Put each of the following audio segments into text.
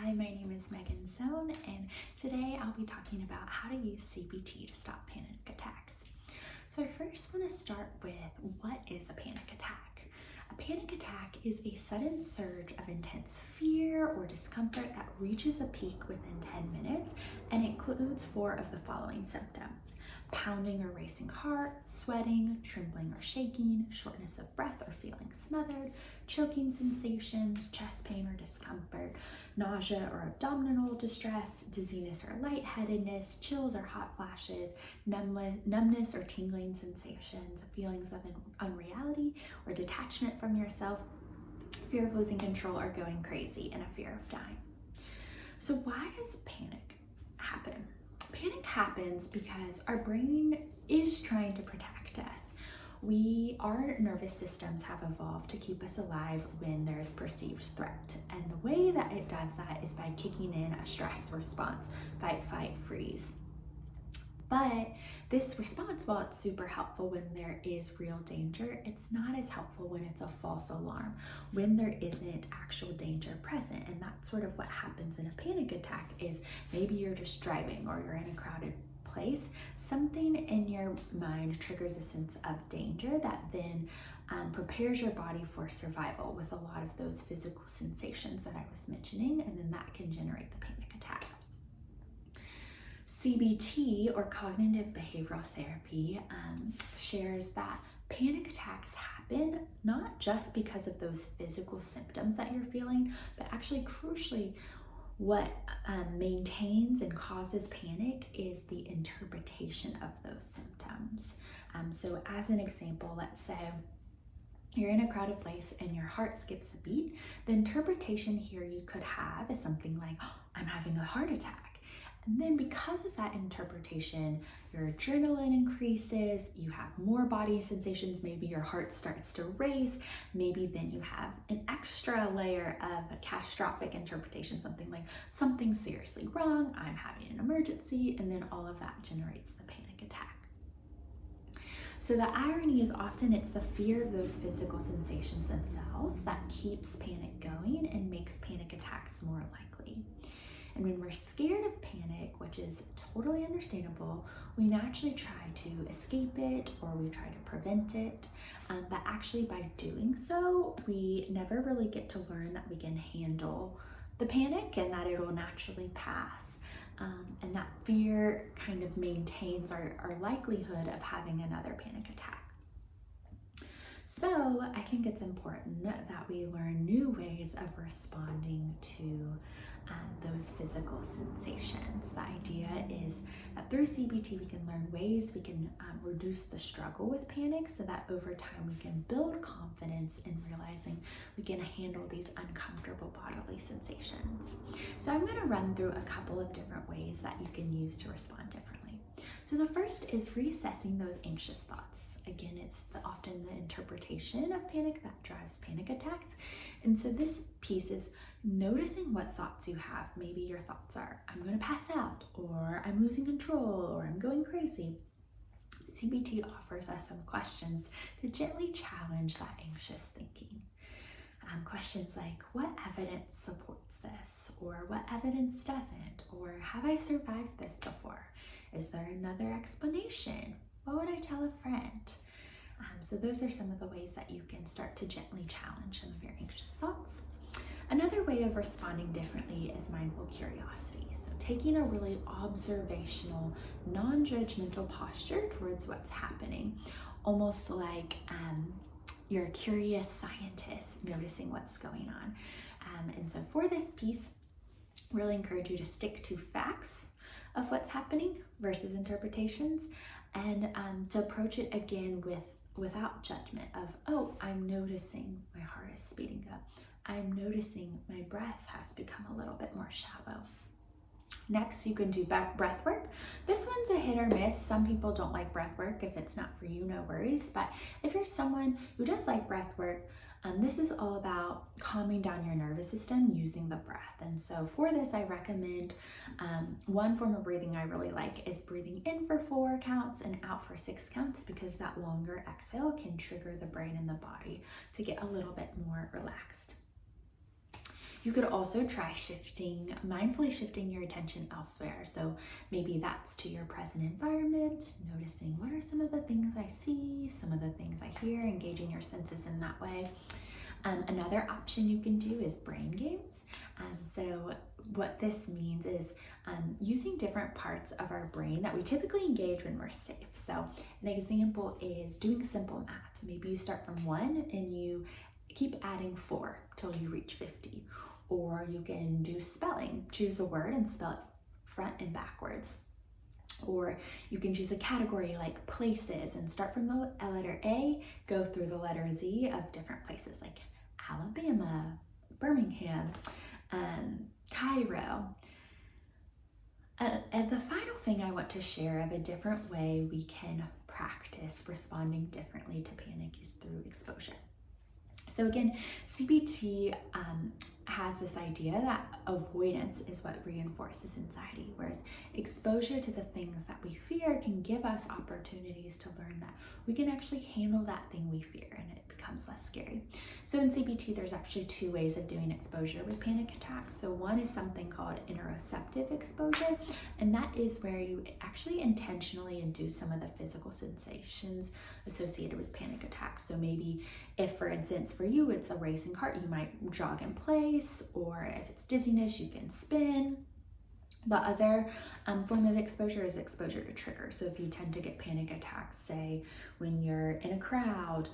Hi, my name is Soun, and today I'll be talking about how to use CBT to stop panic attacks. So I first want to start with what is a panic attack? A panic attack is a sudden surge of intense fear or discomfort that reaches a peak within 10 minutes and includes 4 of the following symptoms: pounding or racing heart, sweating, trembling or shaking, shortness of breath or feeling smothered, choking sensations, chest pain or discomfort, nausea or abdominal distress, dizziness or lightheadedness, chills or hot flashes, numbness or tingling sensations, feelings of unreality or detachment from yourself, fear of losing control or going crazy, and a fear of dying. So why does panic happen? Panic happens because our brain is trying to protect us. Our nervous systems have evolved to keep us alive when there is perceived threat. And the way that it does that is by kicking in a stress response: fight, flight, freeze. But this response, while it's super helpful when there is real danger, it's not as helpful when it's a false alarm, when there isn't actual danger present. And that's sort of what happens in a panic attack. Is maybe you're just driving or you're in a crowded place, something in your mind triggers a sense of danger that then prepares your body for survival with a lot of those physical sensations that I was mentioning, and then that can generate the panic attack. CBT, or cognitive behavioral therapy, shares that panic attacks happen not just because of those physical symptoms that you're feeling, but actually crucially, what maintains and causes panic is the interpretation of those symptoms. So as an example, let's say you're in a crowded place and your heart skips a beat. The interpretation here you could have is something like, oh, I'm having a heart attack. And then because of that interpretation, your adrenaline increases, you have more body sensations, maybe your heart starts to race, maybe then you have an extra layer of a catastrophic interpretation, something like something's seriously wrong, I'm having an emergency, and then all of that generates the panic attack. So the irony is often it's the fear of those physical sensations themselves that keeps panic going and makes panic attacks more likely. And when we're scared of panic, which is totally understandable, we naturally try to escape it or we try to prevent it. But actually by doing so, we never really get to learn that we can handle the panic and that it will naturally pass. And that fear kind of maintains our likelihood of having another panic attack. So I think it's important that we learn new ways of responding to those physical sensations. The idea is that through CBT we can learn ways we can reduce the struggle with panic so that over time we can build confidence in realizing we can handle these uncomfortable bodily sensations. So I'm going to run through a couple of different ways that you can use to respond differently. So the first is reassessing those anxious thoughts. Again, it's often the interpretation of panic that drives panic attacks. And so this piece is noticing what thoughts you have. Maybe your thoughts are, I'm going to pass out, or I'm losing control, or I'm going crazy. CBT offers us some questions to gently challenge that anxious thinking. Questions like, what evidence supports this? Or what evidence doesn't? Or have I survived this before? Is there another explanation? What would I tell a friend? So those are some of the ways that you can start to gently challenge some of your anxious thoughts. Another way of responding differently is mindful curiosity. So taking a really observational, non-judgmental posture towards what's happening, almost like you're a curious scientist noticing what's going on. And so for this piece, really encourage you to stick to facts of what's happening versus interpretations, and to approach it again without judgment of, oh, I'm noticing my heart is speeding up. I'm noticing my breath has become a little bit more shallow. Next, you can do breath work. This one's a hit or miss. Some people don't like breath work. If it's not for you, no worries. But if you're someone who does like breath work, this is all about calming down your nervous system using the breath. And so for this, I recommend one form of breathing I really like is breathing in for 4 counts and out for 6 counts, because that longer exhale can trigger the brain and the body to get a little bit more relaxed. You could also try mindfully shifting your attention elsewhere. So maybe that's to your present environment, noticing what are some of the things I see, some of the things I hear, engaging your senses in that way. Another option you can do is brain games. So what this means is using different parts of our brain that we typically engage when we're safe. So an example is doing simple math. Maybe you start from 1 and you keep adding 4 till you reach 50. Or you can do spelling. Choose a word and spell it front and backwards. Or you can choose a category like places and start from the letter A, go through the letter Z of different places like Alabama, Birmingham, Cairo. And the final thing I want to share of a different way we can practice responding differently to panic is through exposure. So again, CBT has this idea that avoidance is what reinforces anxiety, whereas exposure to the things that we fear can give us opportunities to learn that we can actually handle that thing we fear and it becomes less scary. So in CBT, there's actually 2 ways of doing exposure with panic attacks. So one is something called interoceptive exposure, and that is where you actually intentionally induce some of the physical sensations associated with panic attacks. So maybe if, for instance, for you, it's a racing heart, you might jog in place, or if it's dizziness, you can spin. The other form of exposure is exposure to triggers. So if you tend to get panic attacks, say when you're in a crowd,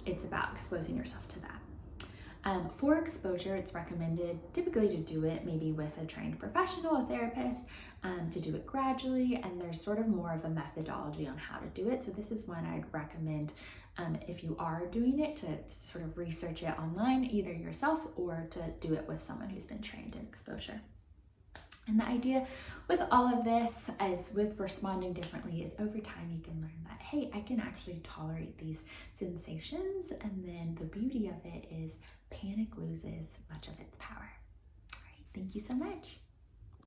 it's about exposing yourself to that. For exposure, it's recommended typically to do it maybe with a trained professional, a therapist, to do it gradually, and there's sort of more of a methodology on how to do it. So this is one I'd recommend if you are doing it to sort of research it online, either yourself or to do it with someone who's been trained in exposure. And the idea with all of this, as with responding differently, is over time you can learn that, hey, I can actually tolerate these sensations, and then the beauty of it is panic loses much of its power. All right, thank you so much.